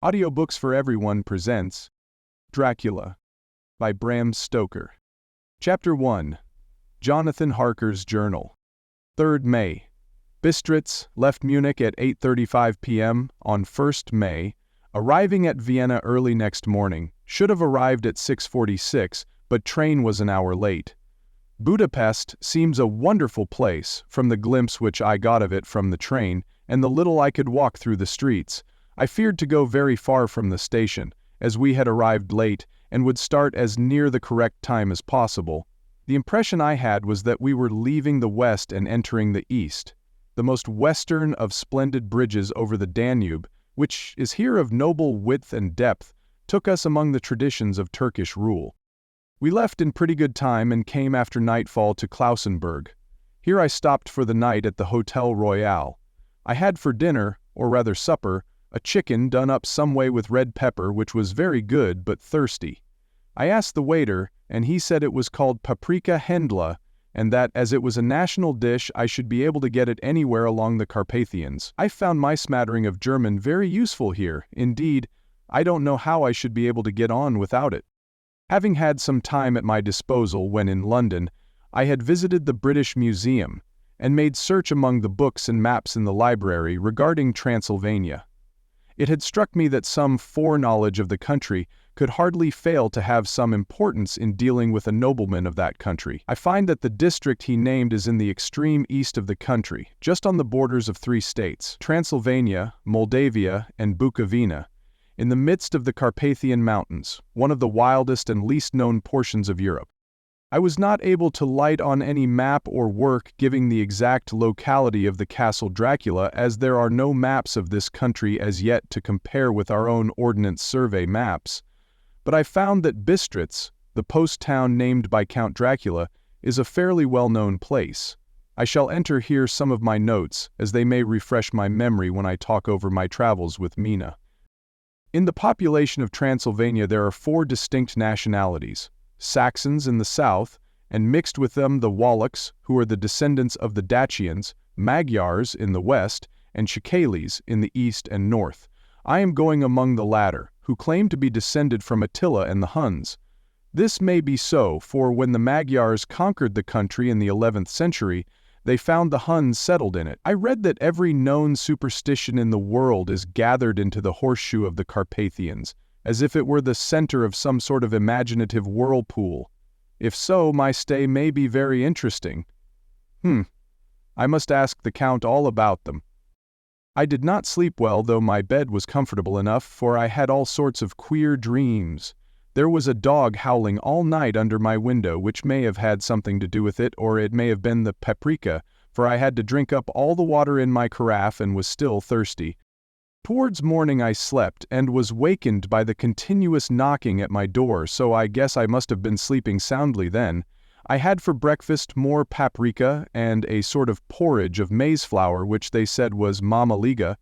Audiobooks for Everyone presents Dracula by Bram Stoker. Chapter 1. Jonathan Harker's Journal. 3rd May. Bistritz left Munich at 8:35 p.m. on 1st May, arriving at Vienna early next morning. Should have arrived at 6:46, but train was an hour late. Budapest seems a wonderful place from the glimpse which I got of it from the train and the little I could walk through the streets. I feared to go very far from the station, as we had arrived late and would start as near the correct time as possible. The impression I had was that we were leaving the west and entering the east. The most western of splendid bridges over the Danube, which is here of noble width and depth, took us among the traditions of Turkish rule. We left in pretty good time and came after nightfall to Klausenburg. Here I stopped for the night at the Hotel Royal. I had for dinner, or rather supper, a chicken done up some way with red pepper, which was very good but thirsty. I asked the waiter, and he said it was called paprika hendla, and that as it was a national dish I should be able to get it anywhere along the Carpathians. I found my smattering of German very useful here. Indeed, I don't know how I should be able to get on without it. Having had some time at my disposal when in London, I had visited the British Museum, and made search among the books and maps in the library regarding Transylvania. It had struck me that some foreknowledge of the country could hardly fail to have some importance in dealing with a nobleman of that country. I find that the district he named is in the extreme east of the country, just on the borders of 3 states, Transylvania, Moldavia, and Bukovina, in the midst of the Carpathian Mountains, one of the wildest and least known portions of Europe. I was not able to light on any map or work giving the exact locality of the Castle Dracula, as there are no maps of this country as yet to compare with our own Ordnance Survey maps, but I found that Bistritz, the post town named by Count Dracula, is a fairly well-known place. I shall enter here some of my notes, as they may refresh my memory when I talk over my travels with Mina. In the population of Transylvania there are 4 distinct nationalities: Saxons in the south, and mixed with them the Wallachs, who are the descendants of the Dacians, Magyars in the west, and Shikalis in the east and north. I am going among the latter, who claim to be descended from Attila and the Huns. This may be so, for when the Magyars conquered the country in the 11th century, they found the Huns settled in it. I read that every known superstition in the world is gathered into the horseshoe of the Carpathians, as if it were the center of some sort of imaginative whirlpool. If so, my stay may be very interesting. I must ask the Count all about them. I did not sleep well, though my bed was comfortable enough, for I had all sorts of queer dreams. There was a dog howling all night under my window, which may have had something to do with it, or it may have been the paprika, for I had to drink up all the water in my carafe and was still thirsty. Towards morning I slept and was wakened by the continuous knocking at my door, so I guess I must have been sleeping soundly then. I had for breakfast more paprika and a sort of porridge of maize flour which they said was mamaliga,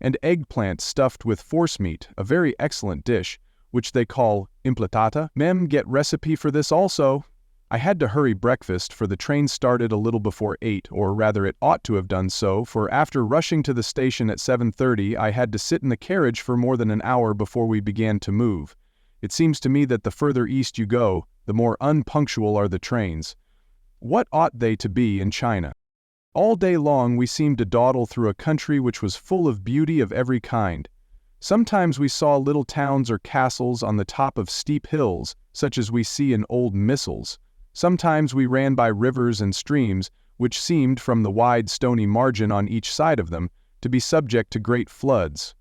and eggplant stuffed with forcemeat, a very excellent dish, which they call implatata. Get recipe for this also. I had to hurry breakfast, for the train started a little before 8, or rather it ought to have done so, for after rushing to the station at 7:30 I had to sit in the carriage for more than an hour before we began to move. It seems to me that the further east you go, the more unpunctual are the trains. What ought they to be in China? All day long we seemed to dawdle through a country which was full of beauty of every kind. Sometimes we saw little towns or castles on the top of steep hills, such as we see in old missals. Sometimes we ran by rivers and streams, which seemed, from the wide stony margin on each side of them, to be subject to great floods.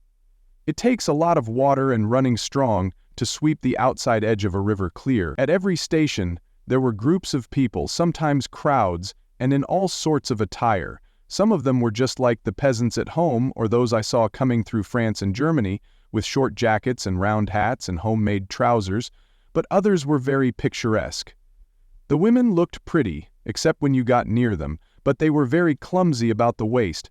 It takes a lot of water and running strong to sweep the outside edge of a river clear. At every station there were groups of people, sometimes crowds, and in all sorts of attire. Some of them were just like the peasants at home, or those I saw coming through France and Germany, with short jackets and round hats and homemade trousers, but others were very picturesque. The women looked pretty, except when you got near them, but they were very clumsy about the waist.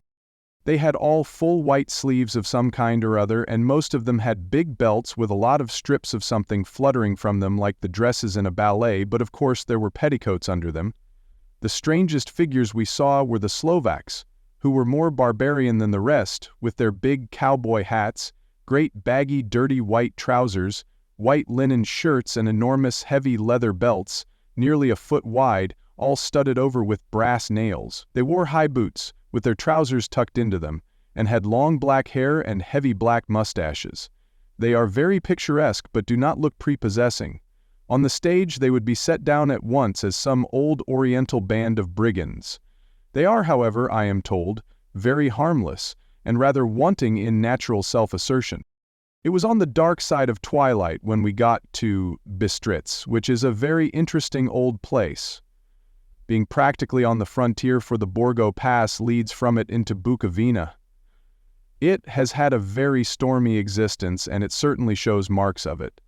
They had all full white sleeves of some kind or other, and most of them had big belts with a lot of strips of something fluttering from them like the dresses in a ballet, but of course there were petticoats under them. The strangest figures we saw were the Slovaks, who were more barbarian than the rest, with their big cowboy hats, great baggy dirty white trousers, white linen shirts and enormous heavy leather belts, nearly a foot wide, all studded over with brass nails. They wore high boots, with their trousers tucked into them, and had long black hair and heavy black mustaches. They are very picturesque but do not look prepossessing. On the stage they would be set down at once as some old Oriental band of brigands. They are, however, I am told, very harmless, and rather wanting in natural self-assertion. It was on the dark side of twilight when we got to Bistritz, which is a very interesting old place. Being practically on the frontier, for the Borgo Pass leads from it into Bukovina. It has had a very stormy existence, and it certainly shows marks of it.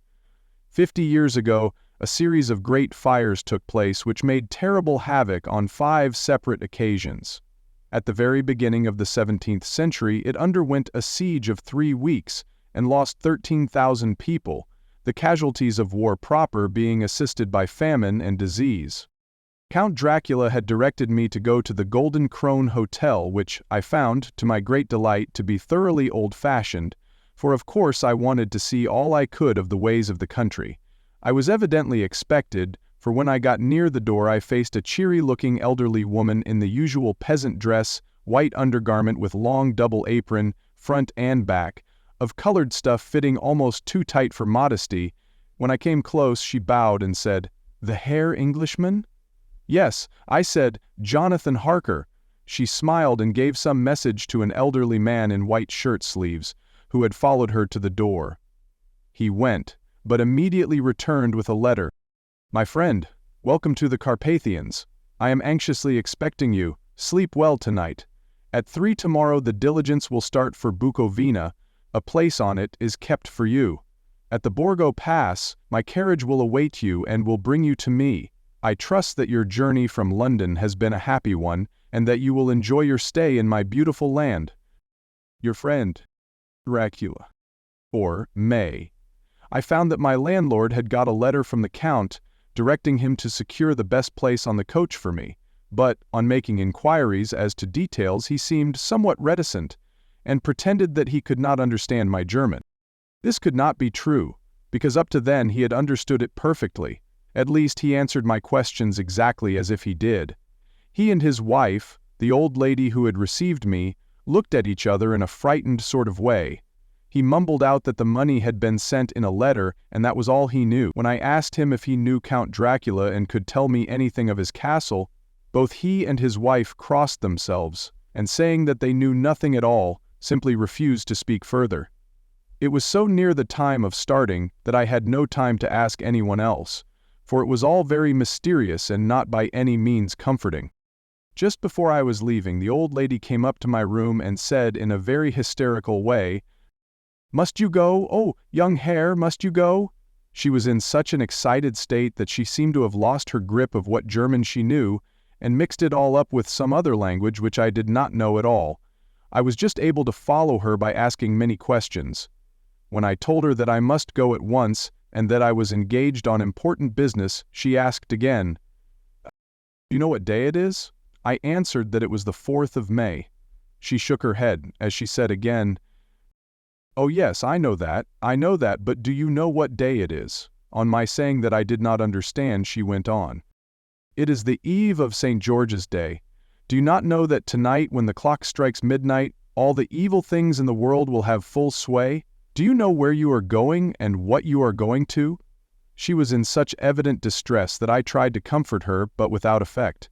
50 years ago, a series of great fires took place which made terrible havoc on 5 separate occasions. At the very beginning of the 17th century, it underwent a siege of 3 weeks and lost 13,000 people, the casualties of war proper being assisted by famine and disease. Count Dracula had directed me to go to the Golden Krone Hotel, which I found, to my great delight, to be thoroughly old-fashioned, for of course I wanted to see all I could of the ways of the country. I was evidently expected, for when I got near the door I faced a cheery-looking elderly woman in the usual peasant dress, white undergarment with long double apron, front and back, of colored stuff fitting almost too tight for modesty. When I came close she bowed and said, "The Herr Englishman?" "Yes," I said, "Jonathan Harker." She smiled and gave some message to an elderly man in white shirt sleeves, who had followed her to the door. He went, but immediately returned with a letter. "My friend, welcome to the Carpathians. I am anxiously expecting you. Sleep well tonight. At 3 tomorrow the diligence will start for Bukovina. A place on it is kept for you. At the Borgo Pass, my carriage will await you and will bring you to me. I trust that your journey from London has been a happy one, and that you will enjoy your stay in my beautiful land. Your friend, Dracula." Or May. I found that my landlord had got a letter from the Count, directing him to secure the best place on the coach for me, but, on making inquiries as to details, he seemed somewhat reticent, and pretended that he could not understand my German. This could not be true, because up to then he had understood it perfectly. At least he answered my questions exactly as if he did. He and his wife, the old lady who had received me, looked at each other in a frightened sort of way. He mumbled out that the money had been sent in a letter, and that was all he knew. When I asked him if he knew Count Dracula and could tell me anything of his castle, both he and his wife crossed themselves, and saying that they knew nothing at all, simply refused to speak further. It was so near the time of starting that I had no time to ask anyone else, for it was all very mysterious and not by any means comforting. Just before I was leaving, the old lady came up to my room and said in a very hysterical way, "Must you go? Oh, young Herr, must you go?" She was in such an excited state that she seemed to have lost her grip of what German she knew, and mixed it all up with some other language which I did not know at all. I was just able to follow her by asking many questions. When I told her that I must go at once, and that I was engaged on important business, she asked again, "Do you know what day it is?" I answered that it was the 4th of May. She shook her head, as she said again, "Oh yes, I know that, but do you know what day it is?" On my saying that I did not understand, she went on, "It is the eve of St. George's Day. Do you not know that tonight, when the clock strikes midnight, all the evil things in the world will have full sway? Do you know where you are going and what you are going to?" She was in such evident distress that I tried to comfort her, but without effect.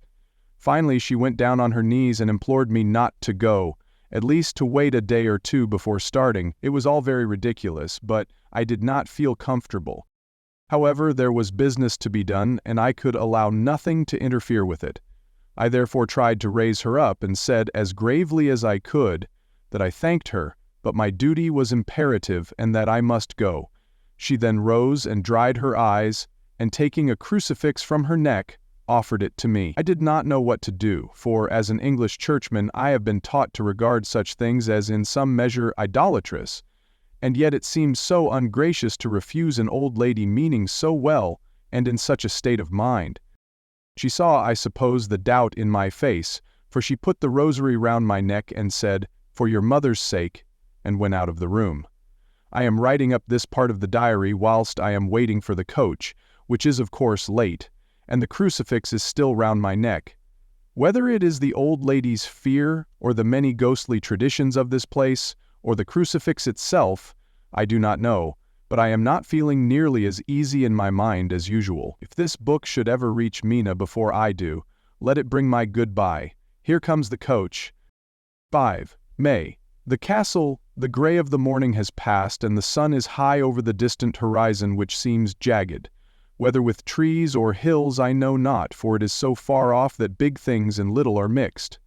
Finally she went down on her knees and implored me not to go, at least to wait a day or two before starting. It was all very ridiculous, but I did not feel comfortable. However, there was business to be done, and I could allow nothing to interfere with it. I therefore tried to raise her up and said as gravely as I could that I thanked her, but my duty was imperative and that I must go. She then rose and dried her eyes, and taking a crucifix from her neck, offered it to me. I did not know what to do, for as an English churchman I have been taught to regard such things as in some measure idolatrous, and yet it seemed so ungracious to refuse an old lady meaning so well and in such a state of mind. She saw, I suppose, the doubt in my face, for she put the rosary round my neck and said, "For your mother's sake," and went out of the room. I am writing up this part of the diary whilst I am waiting for the coach, which is of course late, and the crucifix is still round my neck. Whether it is the old lady's fear, or the many ghostly traditions of this place, or the crucifix itself, I do not know, but I am not feeling nearly as easy in my mind as usual. If this book should ever reach Mina before I do, let it bring my goodbye. Here comes the coach. 5. May. The castle, the grey of the morning has passed, and the sun is high over the distant horizon, which seems jagged. Whether with trees or hills I know not, for it is so far off that big things and little are mixed.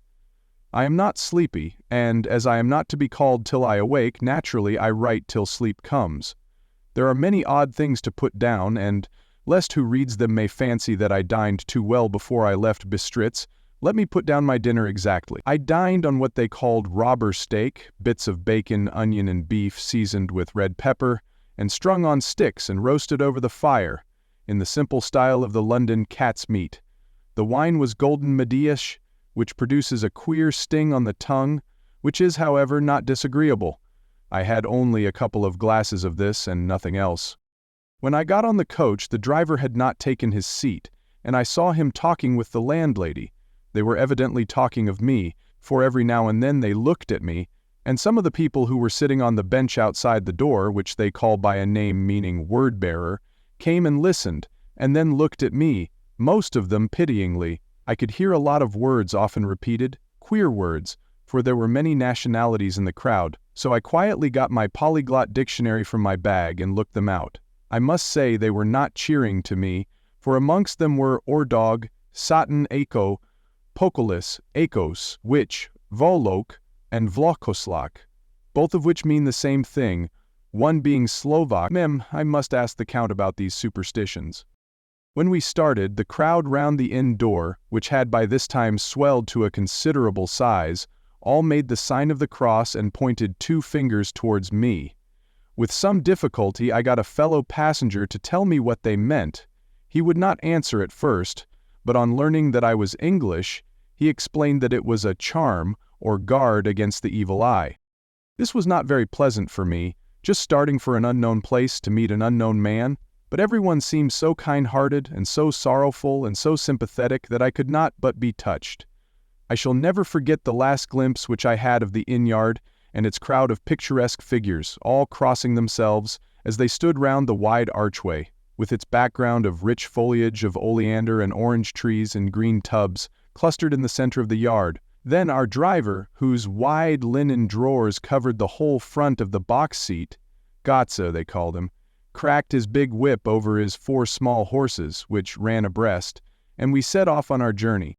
I am not sleepy, and as I am not to be called till I awake, naturally I write till sleep comes. There are many odd things to put down, and, lest who reads them may fancy that I dined too well before I left Bistritz, let me put down my dinner exactly. I dined on what they called robber steak, bits of bacon, onion, and beef seasoned with red pepper, and strung on sticks and roasted over the fire, in the simple style of the London cat's meat. The wine was golden Mediasch, which produces a queer sting on the tongue, which is, however, not disagreeable. I had only a couple of glasses of this and nothing else. When I got on the coach, the driver had not taken his seat, and I saw him talking with the landlady. They were evidently talking of me, for every now and then they looked at me, and some of the people who were sitting on the bench outside the door, which they call by a name meaning word-bearer, came and listened, and then looked at me, most of them pityingly. I could hear a lot of words often repeated, queer words, for there were many nationalities in the crowd, so I quietly got my polyglot dictionary from my bag and looked them out. I must say they were not cheering to me, for amongst them were Ordog, Satan Eko, Pokolis, Akos, which, Volok, and Vlokoslak, both of which mean the same thing, one being Slovak. I must ask the Count about these superstitions. When we started, the crowd round the inn door, which had by this time swelled to a considerable size, all made the sign of the cross and pointed 2 fingers towards me. With some difficulty I got a fellow passenger to tell me what they meant. He would not answer at first, but on learning that I was English, he explained that it was a charm, or guard against the evil eye. This was not very pleasant for me, just starting for an unknown place to meet an unknown man, but everyone seemed so kind-hearted and so sorrowful and so sympathetic that I could not but be touched. I shall never forget the last glimpse which I had of the inn-yard and its crowd of picturesque figures, all crossing themselves as they stood round the wide archway, with its background of rich foliage of oleander and orange trees in green tubs, clustered in the center of the yard. Then our driver, whose wide linen drawers covered the whole front of the box seat, Gotze they called him, cracked his big whip over his 4 small horses, which ran abreast, and we set off on our journey.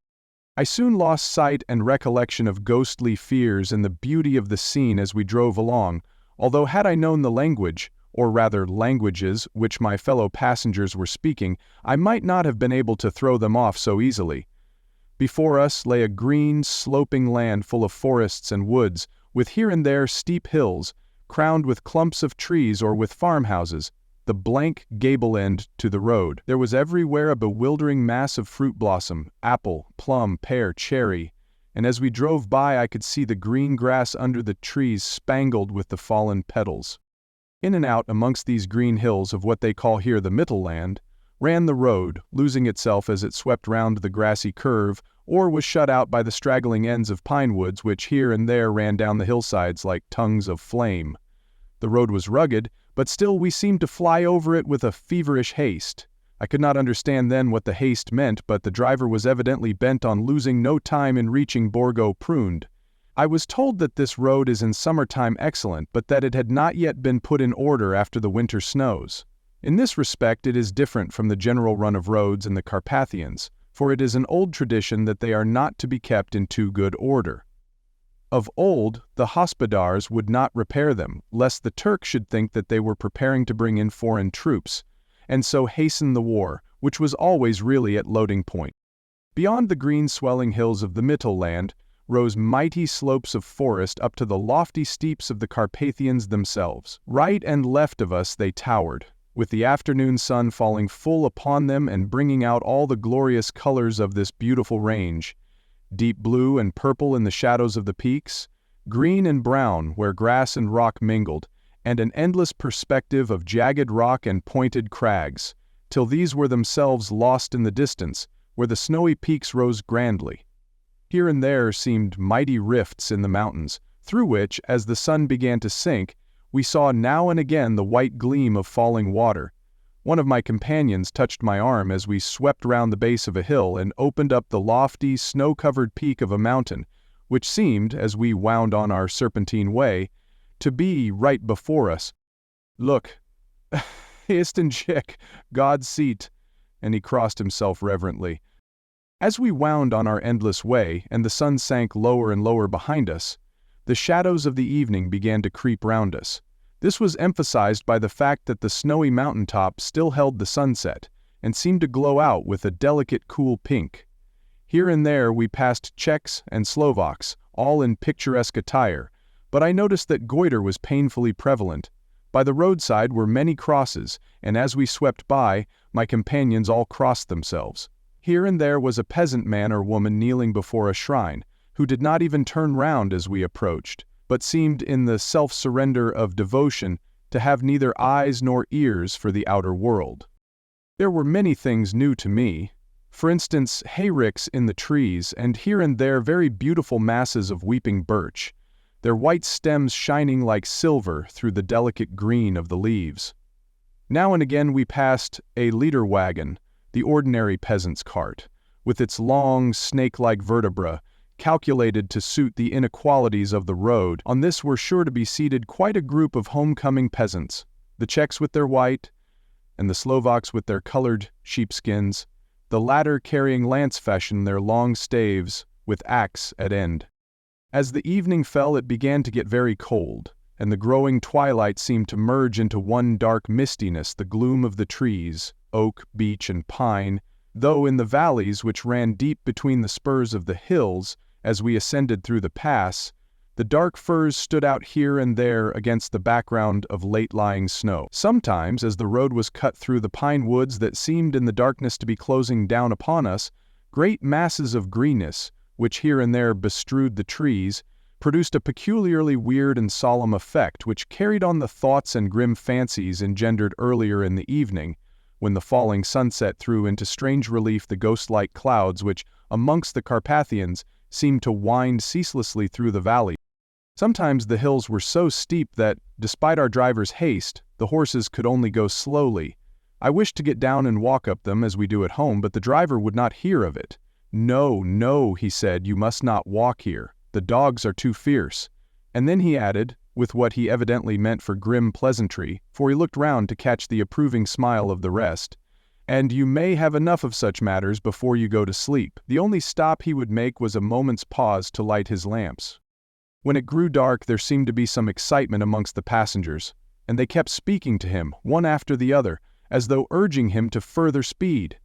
I soon lost sight and recollection of ghostly fears and the beauty of the scene as we drove along, although had I known the language, or rather languages, which my fellow passengers were speaking, I might not have been able to throw them off so easily. Before us lay a green, sloping land full of forests and woods, with here and there steep hills, crowned with clumps of trees or with farmhouses, the blank gable end to the road. There was everywhere a bewildering mass of fruit blossom, apple, plum, pear, cherry, and as we drove by I could see the green grass under the trees spangled with the fallen petals. In and out amongst these green hills of what they call here the Mittelland, ran the road, losing itself as it swept round the grassy curve, or was shut out by the straggling ends of pine woods which here and there ran down the hillsides like tongues of flame. The road was rugged, but still we seemed to fly over it with a feverish haste. I could not understand then what the haste meant, but the driver was evidently bent on losing no time in reaching Borgo Pruned. I was told that this road is in summertime excellent, but that it had not yet been put in order after the winter snows. In this respect it is different from the general run of roads in the Carpathians, for it is an old tradition that they are not to be kept in too good order. Of old, the hospodars would not repair them, lest the Turks should think that they were preparing to bring in foreign troops, and so hasten the war, which was always really at loading point. Beyond the green swelling hills of the Mittelland rose mighty slopes of forest up to the lofty steeps of the Carpathians themselves. Right and left of us they towered, with the afternoon sun falling full upon them and bringing out all the glorious colors of this beautiful range. Deep blue and purple in the shadows of the peaks, green and brown where grass and rock mingled, and an endless perspective of jagged rock and pointed crags, till these were themselves lost in the distance, where the snowy peaks rose grandly. Here and there seemed mighty rifts in the mountains, through which, as the sun began to sink, we saw now and again the white gleam of falling water. One of my companions touched my arm as we swept round the base of a hill and opened up the lofty, snow-covered peak of a mountain, which seemed, as we wound on our serpentine way, to be right before us. "Look, Istan Chick, God's seat," and he crossed himself reverently. As we wound on our endless way, and the sun sank lower and lower behind us, the shadows of the evening began to creep round us. This was emphasized by the fact that the snowy mountaintop still held the sunset, and seemed to glow out with a delicate cool pink. Here and there we passed Czechs and Slovaks, all in picturesque attire, but I noticed that goiter was painfully prevalent. By the roadside were many crosses, and as we swept by, my companions all crossed themselves. Here and there was a peasant man or woman kneeling before a shrine, who did not even turn round as we approached, but seemed in the self-surrender of devotion to have neither eyes nor ears for the outer world. There were many things new to me. For instance, hayricks in the trees, and here and there very beautiful masses of weeping birch, their white stems shining like silver through the delicate green of the leaves. Now and again we passed a leader wagon, the ordinary peasant's cart, with its long, snake-like vertebra, calculated to suit the inequalities of the road. On this were sure to be seated quite a group of homecoming peasants, the Czechs with their white, and the Slovaks with their colored sheepskins, the latter carrying lance-fashion their long staves, with axe at end. As the evening fell, it began to get very cold, and the growing twilight seemed to merge into one dark mistiness, the gloom of the trees, oak, beech, and pine, though in the valleys which ran deep between the spurs of the hills, as we ascended through the pass, the dark firs stood out here and there against the background of late-lying snow. Sometimes, as the road was cut through the pine woods that seemed in the darkness to be closing down upon us, great masses of greenness, which here and there bestrewed the trees, produced a peculiarly weird and solemn effect which carried on the thoughts and grim fancies engendered earlier in the evening, when the falling sunset threw into strange relief the ghost-like clouds which, amongst the Carpathians, seemed to wind ceaselessly through the valley. Sometimes the hills were so steep that, despite our driver's haste, the horses could only go slowly. I wished to get down and walk up them as we do at home, but the driver would not hear of it. "No, no," he said, "you must not walk here. The dogs are too fierce." And then he added, with what he evidently meant for grim pleasantry, for he looked round to catch the approving smile of the rest, "And you may have enough of such matters before you go to sleep." The only stop he would make was a moment's pause to light his lamps. When it grew dark, there seemed to be some excitement amongst the passengers, and they kept speaking to him, one after the other, as though urging him to further speed.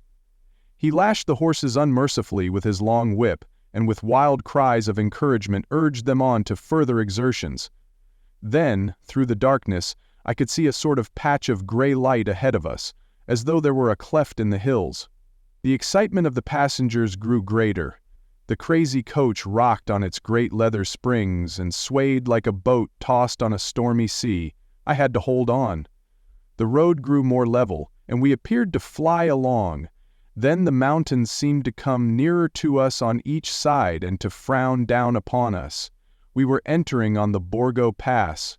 He lashed the horses unmercifully with his long whip, and with wild cries of encouragement urged them on to further exertions. Then, through the darkness, I could see a sort of patch of gray light ahead of us, as though there were a cleft in the hills. The excitement of the passengers grew greater. The crazy coach rocked on its great leather springs and swayed like a boat tossed on a stormy sea. I had to hold on. The road grew more level, and we appeared to fly along. Then the mountains seemed to come nearer to us on each side and to frown down upon us. We were entering on the Borgo Pass.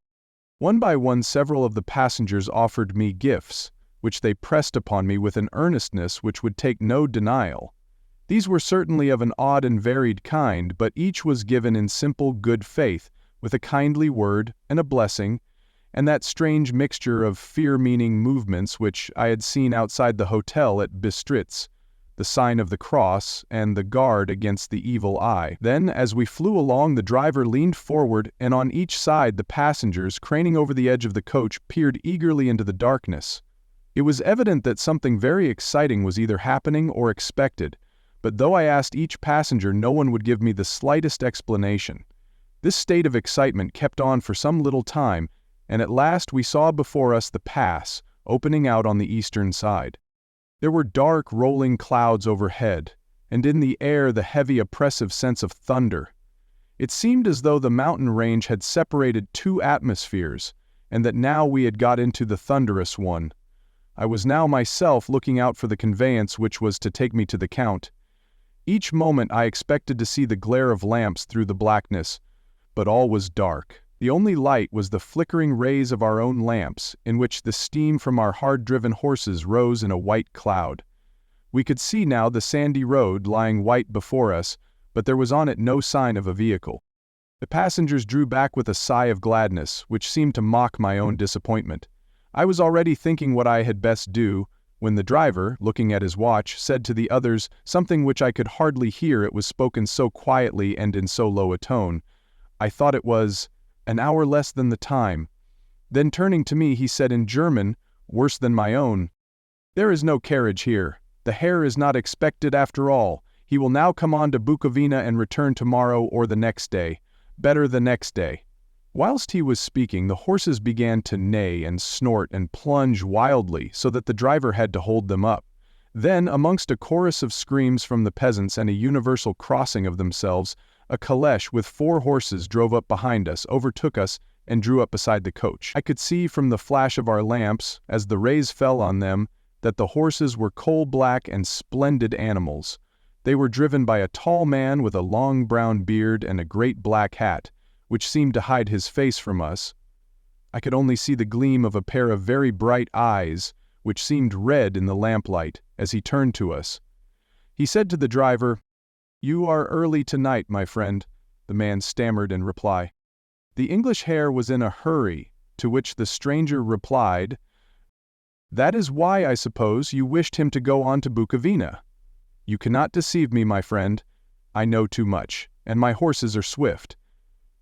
One by one several of the passengers offered me gifts, which they pressed upon me with an earnestness which would take no denial. These were certainly of an odd and varied kind, but each was given in simple good faith, with a kindly word and a blessing, and that strange mixture of fear-meaning movements which I had seen outside the hotel at Bistritz, the sign of the cross and the guard against the evil eye. Then, as we flew along, the driver leaned forward, and on each side the passengers, craning over the edge of the coach, peered eagerly into the darkness. It was evident that something very exciting was either happening or expected, but though I asked each passenger, no one would give me the slightest explanation. This state of excitement kept on for some little time, and at last we saw before us the pass, opening out on the eastern side. There were dark, rolling clouds overhead, and in the air the heavy, oppressive sense of thunder. It seemed as though the mountain range had separated two atmospheres, and that now we had got into the thunderous one. I was now myself looking out for the conveyance which was to take me to the Count. Each moment I expected to see the glare of lamps through the blackness, but all was dark. The only light was the flickering rays of our own lamps, in which the steam from our hard-driven horses rose in a white cloud. We could see now the sandy road lying white before us, but there was on it no sign of a vehicle. The passengers drew back with a sigh of gladness, which seemed to mock my own disappointment. I was already thinking what I had best do, when the driver, looking at his watch, said to the others something which I could hardly hear, it was spoken so quietly and in so low a tone. I thought it was an hour less than the time. Then turning to me he said in German, worse than my own, "There is no carriage here. The Herr is not expected after all. He will now come on to Bukovina and return tomorrow or the next day. Better the next day." Whilst he was speaking, the horses began to neigh and snort and plunge wildly, so that the driver had to hold them up. Then, amongst a chorus of screams from the peasants and a universal crossing of themselves, a caleche with 4 horses drove up behind us, overtook us, and drew up beside the coach. I could see from the flash of our lamps, as the rays fell on them, that the horses were coal-black and splendid animals. They were driven by a tall man with a long brown beard and a great black hat, which seemed to hide his face from us. I could only see the gleam of a pair of very bright eyes, which seemed red in the lamplight, as he turned to us. He said to the driver, "You are early tonight, my friend," the man stammered in reply. The English Herr was in a hurry, to which the stranger replied, "That is why, I suppose, you wished him to go on to Bukovina. You cannot deceive me, my friend. I know too much, and my horses are swift."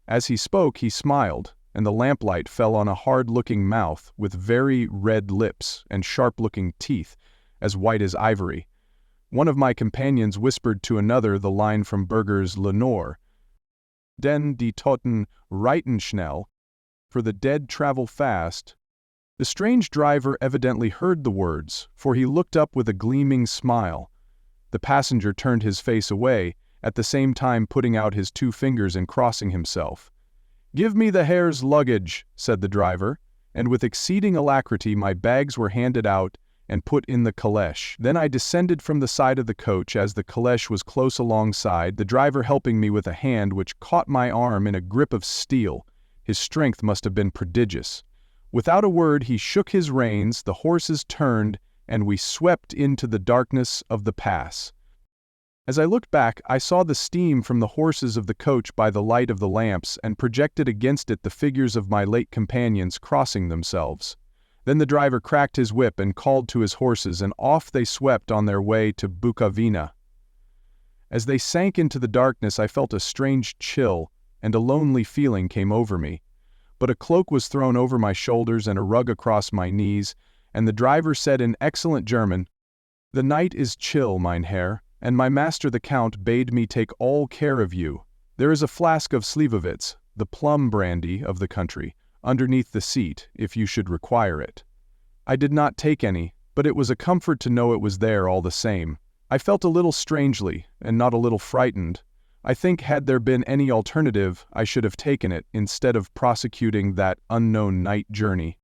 As he spoke, he smiled, and the lamplight fell on a hard-looking mouth with very red lips and sharp-looking teeth, as white as ivory. One of my companions whispered to another the line from Burger's Lenore, "Den die Toten reiten schnell," for the dead travel fast. The strange driver evidently heard the words, for he looked up with a gleaming smile. The passenger turned his face away, at the same time putting out his 2 fingers and crossing himself. "Give me the Herr's luggage," said the driver, and with exceeding alacrity my bags were handed out and put in the caleche. Then I descended from the side of the coach as the caleche was close alongside, the driver helping me with a hand which caught my arm in a grip of steel. His strength must have been prodigious. Without a word he shook his reins, the horses turned, and we swept into the darkness of the pass. As I looked back, I saw the steam from the horses of the coach by the light of the lamps, and projected against it the figures of my late companions crossing themselves. Then the driver cracked his whip and called to his horses, and off they swept on their way to Bukovina. As they sank into the darkness, I felt a strange chill, and a lonely feeling came over me. But a cloak was thrown over my shoulders and a rug across my knees, and the driver said in excellent German, "The night is chill, mein Herr, and my master the Count bade me take all care of you. There is a flask of Slivovitz, the plum brandy of the country, underneath the seat, if you should require it." I did not take any, but it was a comfort to know it was there all the same. I felt a little strangely, and not a little frightened. I think had there been any alternative, I should have taken it, instead of prosecuting that unknown night journey.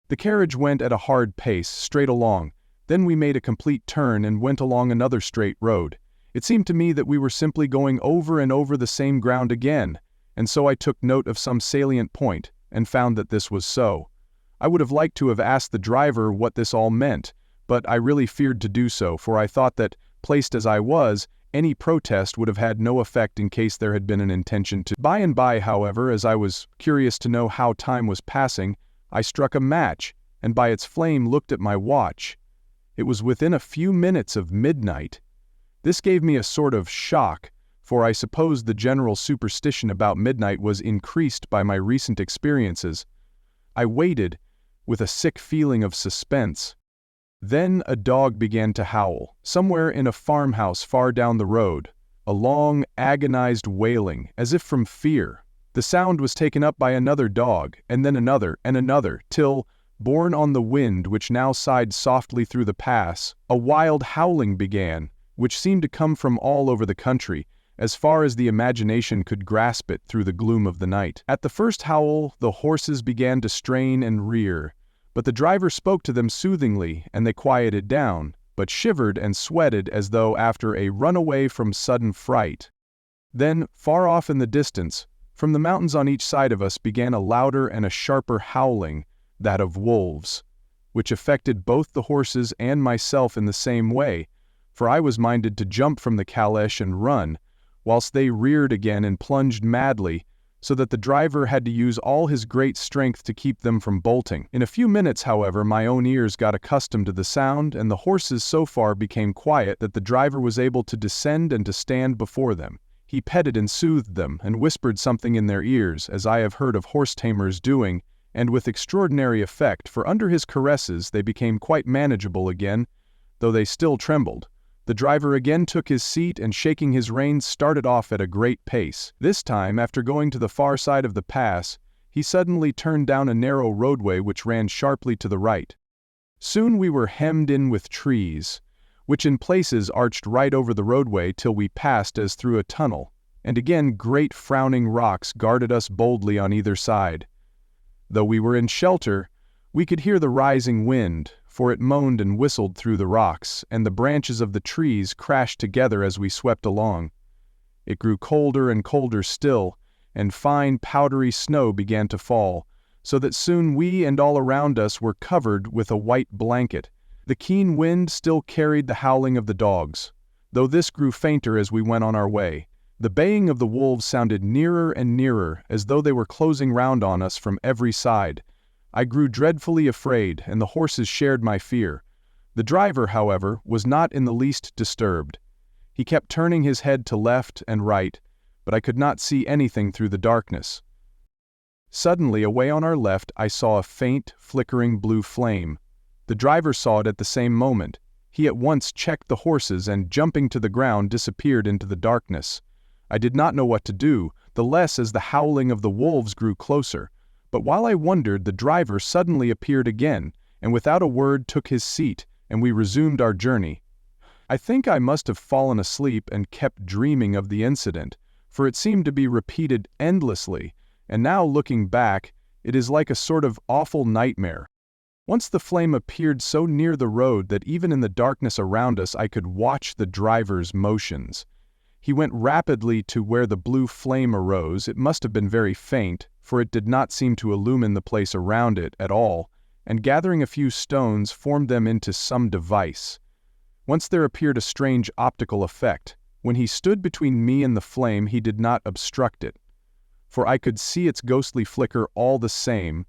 The carriage went at a hard pace, straight along. Then we made a complete turn and went along another straight road. It seemed to me that we were simply going over and over the same ground again, and so I took note of some salient point, and found that this was so. I would have liked to have asked the driver what this all meant, but I really feared to do so, for I thought that, placed as I was, any protest would have had no effect in case there had been an intention to. By and by, however, as I was curious to know how time was passing, I struck a match, and by its flame looked at my watch. It was within a few minutes of midnight. This gave me a sort of shock, for I suppose the general superstition about midnight was increased by my recent experiences. I waited, with a sick feeling of suspense. Then a dog began to howl, somewhere in a farmhouse far down the road, a long, agonized wailing, as if from fear. The sound was taken up by another dog, and then another, and another, till, borne on the wind which now sighed softly through the pass, a wild howling began, which seemed to come from all over the country, as far as the imagination could grasp it through the gloom of the night. At the first howl, the horses began to strain and rear, but the driver spoke to them soothingly, and they quieted down, but shivered and sweated as though after a runaway from sudden fright. Then, far off in the distance, from the mountains on each side of us began a louder and a sharper howling, that of wolves, which affected both the horses and myself in the same way, for I was minded to jump from the caleche and run, whilst they reared again and plunged madly, so that the driver had to use all his great strength to keep them from bolting. In a few minutes, however, my own ears got accustomed to the sound, and the horses so far became quiet that the driver was able to descend and to stand before them. He petted and soothed them, and whispered something in their ears, as I have heard of horse-tamers doing, and with extraordinary effect, for under his caresses they became quite manageable again, though they still trembled. The driver again took his seat and, shaking his reins, started off at a great pace. This time, after going to the far side of the pass, he suddenly turned down a narrow roadway which ran sharply to the right. Soon we were hemmed in with trees, which in places arched right over the roadway till we passed as through a tunnel, and again great frowning rocks guarded us boldly on either side. Though we were in shelter, we could hear the rising wind, for it moaned and whistled through the rocks, and the branches of the trees crashed together as we swept along. It grew colder and colder still, and fine powdery snow began to fall, so that soon we and all around us were covered with a white blanket. The keen wind still carried the howling of the dogs, though this grew fainter as we went on our way. The baying of the wolves sounded nearer and nearer, as though they were closing round on us from every side. I grew dreadfully afraid, and the horses shared my fear. The driver, however, was not in the least disturbed. He kept turning his head to left and right, but I could not see anything through the darkness. Suddenly, away on our left, I saw a faint, flickering blue flame. The driver saw it at the same moment. He at once checked the horses and, jumping to the ground, disappeared into the darkness. I did not know what to do, the less as the howling of the wolves grew closer. But while I wondered, the driver suddenly appeared again, and without a word took his seat, and we resumed our journey. I think I must have fallen asleep and kept dreaming of the incident, for it seemed to be repeated endlessly, and now looking back, it is like a sort of awful nightmare. Once the flame appeared so near the road that even in the darkness around us I could watch the driver's motions. He went rapidly to where the blue flame arose. It must have been very faint, for it did not seem to illumine the place around it at all, and gathering a few stones formed them into some device. Once there appeared a strange optical effect. When he stood between me and the flame, he did not obstruct it, for I could see its ghostly flicker all the same.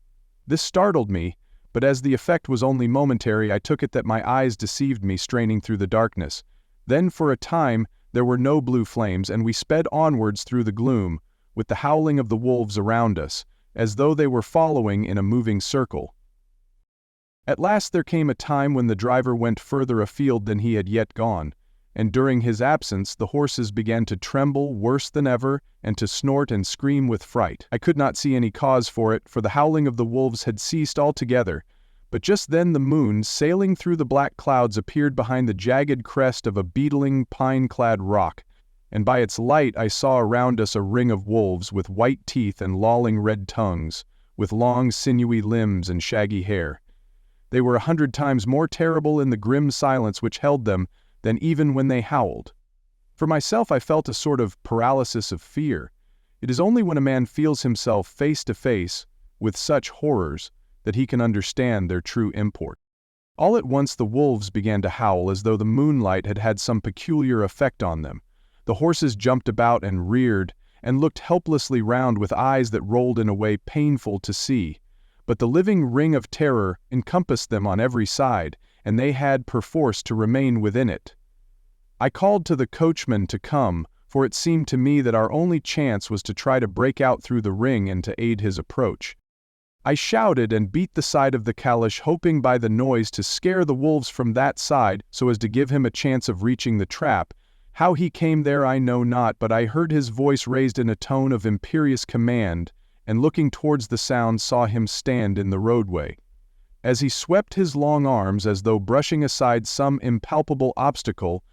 This startled me, but as the effect was only momentary, I took it that my eyes deceived me straining through the darkness. Then for a time there were no blue flames, and we sped onwards through the gloom, with the howling of the wolves around us, as though they were following in a moving circle. At last there came a time when the driver went further afield than he had yet gone, and during his absence the horses began to tremble worse than ever and to snort and scream with fright. I could not see any cause for it, for the howling of the wolves had ceased altogether, but just then the moon, sailing through the black clouds, appeared behind the jagged crest of a beetling, pine-clad rock, and by its light I saw around us a ring of wolves with white teeth and lolling red tongues, with long sinewy limbs and shaggy hair. They were 100 times more terrible in the grim silence which held them than even when they howled. For myself, I felt a sort of paralysis of fear. It is only when a man feels himself face to face with such horrors that he can understand their true import. All at once the wolves began to howl as though the moonlight had had some peculiar effect on them. The horses jumped about and reared, and looked helplessly round with eyes that rolled in a way painful to see. But the living ring of terror encompassed them on every side, and they had perforce to remain within it. I called to the coachman to come, for it seemed to me that our only chance was to try to break out through the ring and to aid his approach. I shouted and beat the side of the caleche, hoping by the noise to scare the wolves from that side so as to give him a chance of reaching the trap. How he came there I know not, but I heard his voice raised in a tone of imperious command, and looking towards the sound saw him stand in the roadway. As he swept his long arms as though brushing aside some impalpable obstacle,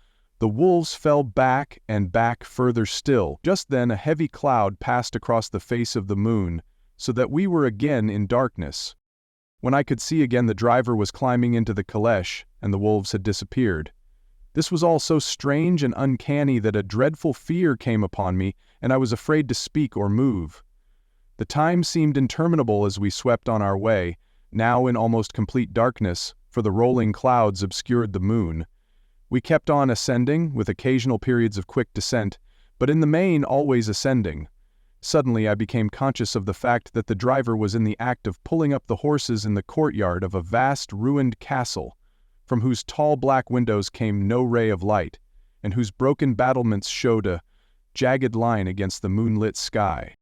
The wolves fell back and back further still. Just then a heavy cloud passed across the face of the moon, so that we were again in darkness. When I could see again, the driver was climbing into the caleche, and the wolves had disappeared. This was all so strange and uncanny that a dreadful fear came upon me, and I was afraid to speak or move. The time seemed interminable as we swept on our way, now in almost complete darkness, for the rolling clouds obscured the moon. We kept on ascending, with occasional periods of quick descent, but in the main always ascending. Suddenly I became conscious of the fact that the driver was in the act of pulling up the horses in the courtyard of a vast ruined castle, from whose tall black windows came no ray of light, and whose broken battlements showed a jagged line against the moonlit sky.